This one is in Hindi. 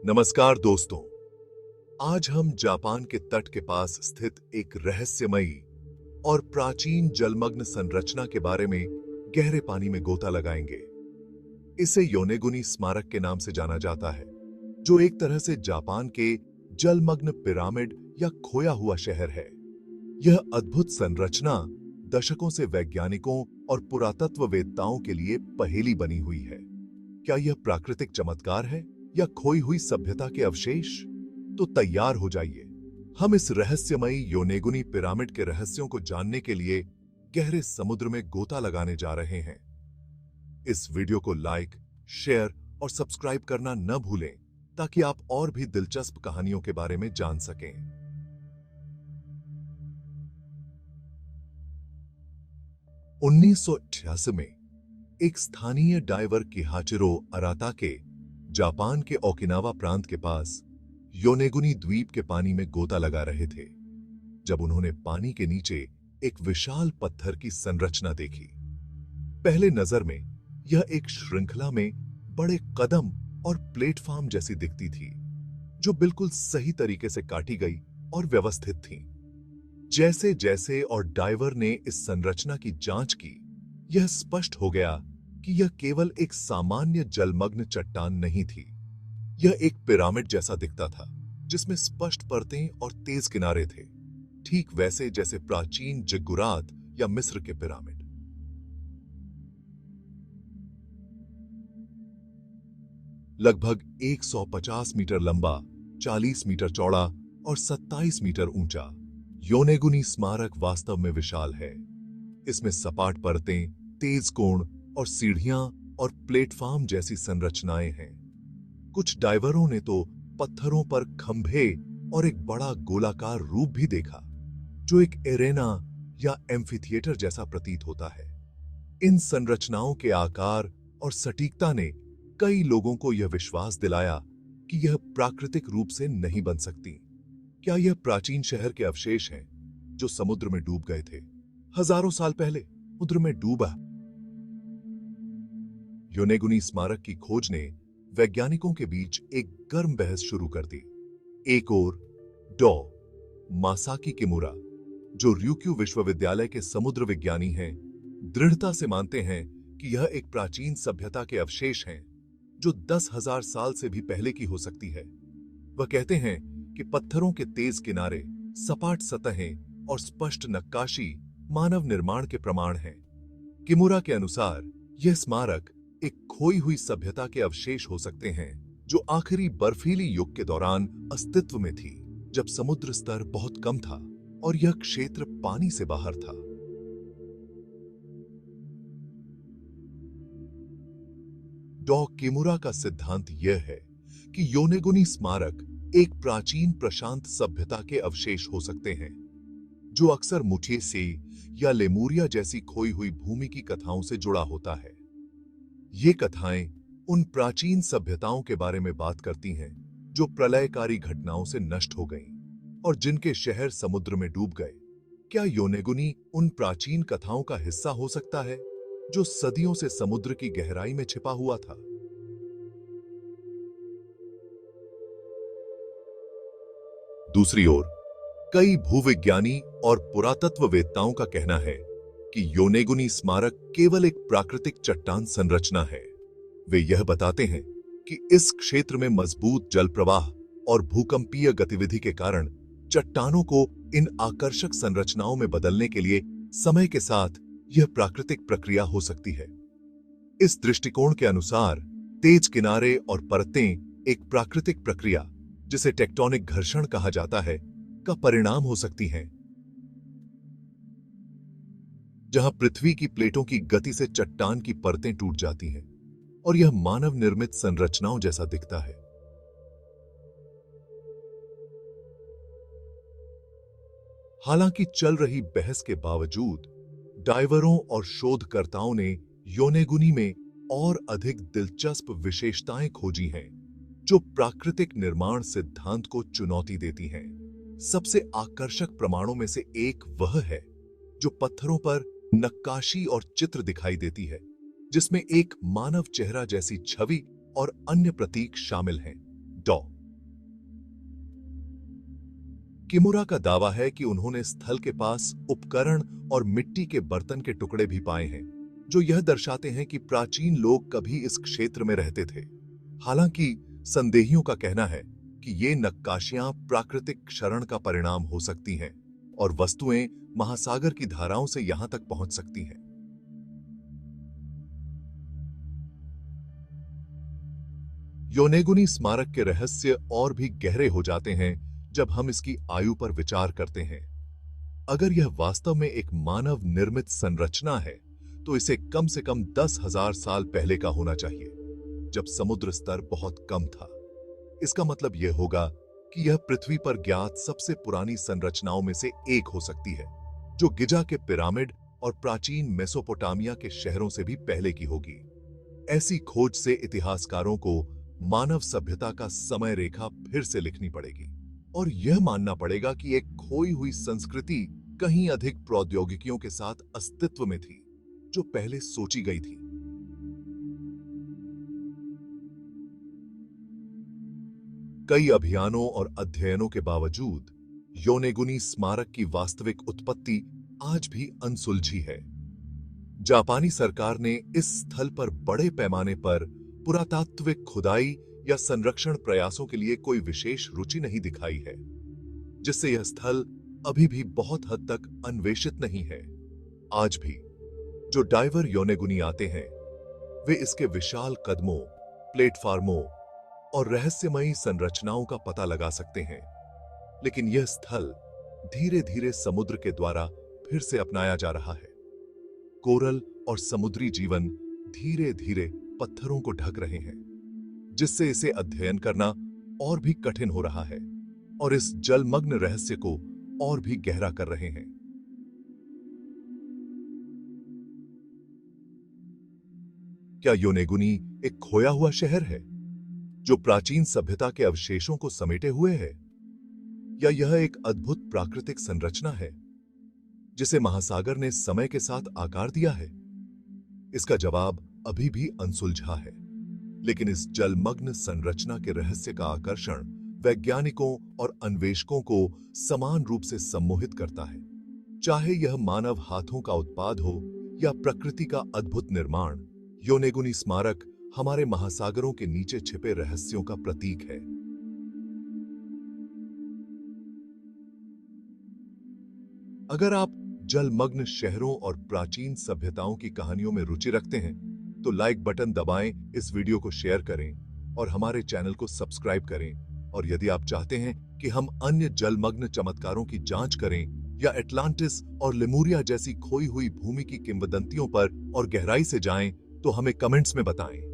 नमस्कार दोस्तों। आज हम जापान के तट के पास स्थित एक रहस्यमयी और प्राचीन जलमग्न संरचना के बारे में गहरे पानी में गोता लगाएंगे। इसे योनेगुनी स्मारक के नाम से जाना जाता है, जो एक तरह से जापान के जलमग्न पिरामिड या खोया हुआ शहर है। यह अद्भुत संरचना दशकों से वैज्ञानिकों और पुरातत्ववेत्ताओं के लिए पहेली बनी हुई है। क्या यह प्राकृतिक चमत्कार है या खोई हुई सभ्यता के अवशेष? तो तैयार हो जाइए। हम इस रहस्यमयी योनेगुनी पिरामिड के रहस्यों को जानने के लिए गहरे समुद्र में गोता लगाने जा रहे हैं। इस वीडियो को लाइक, शेयर और सब्सक्राइब करना न भूलें, ताकि आप और भी दिलचस्प कहानियों के बारे में जान सकें। 1988 में एक स्थानीय डाइवर किहाचिरो अराताके जापान के ओकिनावा प्रांत के पास योनेगुनी द्वीप के पानी में गोता लगा रहे थे, जब उन्होंने पानी के नीचे एक विशाल पत्थर की संरचना देखी। पहले नजर में यह एक श्रृंखला में बड़े कदम और प्लेटफॉर्म जैसी दिखती थी, जो बिल्कुल सही तरीके से काटी गई और व्यवस्थित थी। जैसे जैसे और डाइवर ने इस संरचना की जांच की, यह स्पष्ट हो गया कि यह केवल एक सामान्य जलमग्न चट्टान नहीं थी। यह एक पिरामिड जैसा दिखता था, जिसमें स्पष्ट परतें और तेज किनारे थे, ठीक वैसे जैसे प्राचीन जिगुरात या मिस्र के पिरामिड। लगभग 150 मीटर लंबा, 40 मीटर चौड़ा और 27 मीटर ऊंचा, योनेगुनी स्मारक वास्तव में विशाल है। इसमें सपाट परतें, तेज कोण और सीढ़ियां और प्लेटफॉर्म जैसी संरचनाएं हैं। कुछ डाइवरों ने तो पत्थरों पर खंभे और एक बड़ा गोलाकार रूप भी देखा, जो एक एरेना या एम्फीथिएटर जैसा प्रतीत होता है। इन संरचनाओं के आकार और सटीकता ने कई लोगों को यह विश्वास दिलाया कि यह प्राकृतिक रूप से नहीं बन सकती। क्या यह प्राचीन शहर के अवशेष हैं, जो समुद्र में डूब गए थे? हजारों साल पहले समुद्र में डूबा योनेगुनी स्मारक की खोज ने वैज्ञानिकों के बीच एक गर्म बहस शुरू कर दी। एक ओर डॉ मासाकी किमुरा, जो ryukyu विश्वविद्यालय के समुद्र विज्ञानी हैं, दृढ़ता से मानते हैं कि यह एक प्राचीन सभ्यता के अवशेष हैं, जो 10,000 साल से भी पहले की हो सकती है। वह कहते हैं कि पत्थरों के तेज किनारे, सपाट सतहें और स्पष्ट नक्काशी मानव निर्माण के प्रमाण हैं। किमुरा के अनुसार यह स्मारक एक खोई हुई सभ्यता के अवशेष हो सकते हैं, जो आखिरी बर्फीली युग के दौरान अस्तित्व में थी, जब समुद्र स्तर बहुत कम था और यह क्षेत्र पानी से बाहर था। डॉ किमुरा का सिद्धांत यह है कि योनेगुनी स्मारक एक प्राचीन प्रशांत सभ्यता के अवशेष हो सकते हैं, जो अक्सर मुठिए या लेमुरिया जैसी खोई हुई भूमि की कथाओं से जुड़ा होता है। ये कथाएं उन प्राचीन सभ्यताओं के बारे में बात करती हैं, जो प्रलयकारी घटनाओं से नष्ट हो गईं और जिनके शहर समुद्र में डूब गए। क्या योनेगुनी उन प्राचीन कथाओं का हिस्सा हो सकता है, जो सदियों से समुद्र की गहराई में छिपा हुआ था? दूसरी ओर, कई भूविज्ञानी और पुरातत्ववेत्ताओं का कहना है कि योनेगुनी स्मारक केवल एक प्राकृतिक चट्टान संरचना है। वे यह बताते हैं कि इस क्षेत्र में मजबूत जल प्रवाह और भूकंपीय गतिविधि के कारण चट्टानों को इन आकर्षक संरचनाओं में बदलने के लिए समय के साथ यह प्राकृतिक प्रक्रिया हो सकती है। इस दृष्टिकोण के अनुसार तेज किनारे और परतें एक प्राकृतिक प्रक्रिया, जिसे टेक्टोनिक घर्षण कहा जाता है, का परिणाम हो सकती हैं, जहां पृथ्वी की प्लेटों की गति से चट्टान की परतें टूट जाती हैं और यह मानव निर्मित संरचनाओं जैसा दिखता है। हालांकि चल रही बहस के बावजूद डाइवरों और शोधकर्ताओं ने योनेगुनी में और अधिक दिलचस्प विशेषताएं खोजी हैं, जो प्राकृतिक निर्माण सिद्धांत को चुनौती देती हैं। सबसे आकर्षक प्रमाणों में से एक वह है जो पत्थरों पर नक्काशी और चित्र दिखाई देती है, जिसमें एक मानव चेहरा जैसी छवि और अन्य प्रतीक शामिल हैं। डॉ किमुरा का दावा है कि उन्होंने स्थल के पास उपकरण और मिट्टी के बर्तन के टुकड़े भी पाए हैं, जो यह दर्शाते हैं कि प्राचीन लोग कभी इस क्षेत्र में रहते थे। हालांकि संदेहियों का कहना है कि ये नक्काशियां प्राकृतिक क्षरण का परिणाम हो सकती हैं और वस्तुएं महासागर की धाराओं से यहां तक पहुंच सकती हैं। योनेगुनी स्मारक के रहस्य और भी गहरे हो जाते हैं जब हम इसकी आयु पर विचार करते हैं। अगर यह वास्तव में एक मानव निर्मित संरचना है, तो इसे कम से कम 10,000 साल पहले का होना चाहिए, जब समुद्र स्तर बहुत कम था। इसका मतलब यह होगा कि यह पृथ्वी पर ज्ञात सबसे पुरानी संरचनाओं में से एक हो सकती है, जो गिजा के पिरामिड और प्राचीन मेसोपोटामिया के शहरों से भी पहले की होगी। ऐसी खोज से इतिहासकारों को मानव सभ्यता का समय रेखा फिर से लिखनी पड़ेगी और यह मानना पड़ेगा कि एक खोई हुई संस्कृति कहीं अधिक प्रौद्योगिकियों के साथ अस्तित्व में थी, जो पहले सोची गई थी। कई अभियानों और अध्ययनों के बावजूद योनेगुनी स्मारक की वास्तविक उत्पत्ति आज भी अनसुलझी है। जापानी सरकार ने इस स्थल पर बड़े पैमाने पर पुरातात्विक खुदाई या संरक्षण प्रयासों के लिए कोई विशेष रुचि नहीं दिखाई है, जिससे यह स्थल अभी भी बहुत हद तक अन्वेषित नहीं है। आज भी जो डाइवर योनेगुनी आते हैं, वे इसके विशाल कदमों, प्लेटफार्मों और रहस्यमयी संरचनाओं का पता लगा सकते हैं, लेकिन यह स्थल धीरे धीरे समुद्र के द्वारा फिर से अपनाया जा रहा है। कोरल और समुद्री जीवन धीरे धीरे पत्थरों को ढक रहे हैं, जिससे इसे अध्ययन करना और भी कठिन हो रहा है और इस जलमग्न रहस्य को और भी गहरा कर रहे हैं। क्या योनेगुनी एक खोया हुआ शहर है जो प्राचीन सभ्यता के अवशेषों को समेटे हुए है, या यह एक अद्भुत प्राकृतिक संरचना है जिसे महासागर ने समय के साथ आकार दिया है? इसका जवाब अभी भी अनसुलझा है, लेकिन इस जलमग्न संरचना के रहस्य का आकर्षण वैज्ञानिकों और अन्वेषकों को समान रूप से सम्मोहित करता है। चाहे यह मानव हाथों का उत्पाद हो या प्रकृति का अद्भुत निर्माण, योनेगुनी स्मारक हमारे महासागरों के नीचे छिपे रहस्यों का प्रतीक है। अगर आप जलमग्न शहरों और प्राचीन सभ्यताओं की कहानियों में रुचि रखते हैं, तो लाइक बटन दबाएं, इस वीडियो को शेयर करें और हमारे चैनल को सब्सक्राइब करें। और यदि आप चाहते हैं कि हम अन्य जलमग्न चमत्कारों की जांच करें या एटलांटिस और लेमुरिया जैसी खोई हुई भूमि की किंवदंतियों पर और गहराई से जाएं, तो हमें कमेंट्स में बताएं।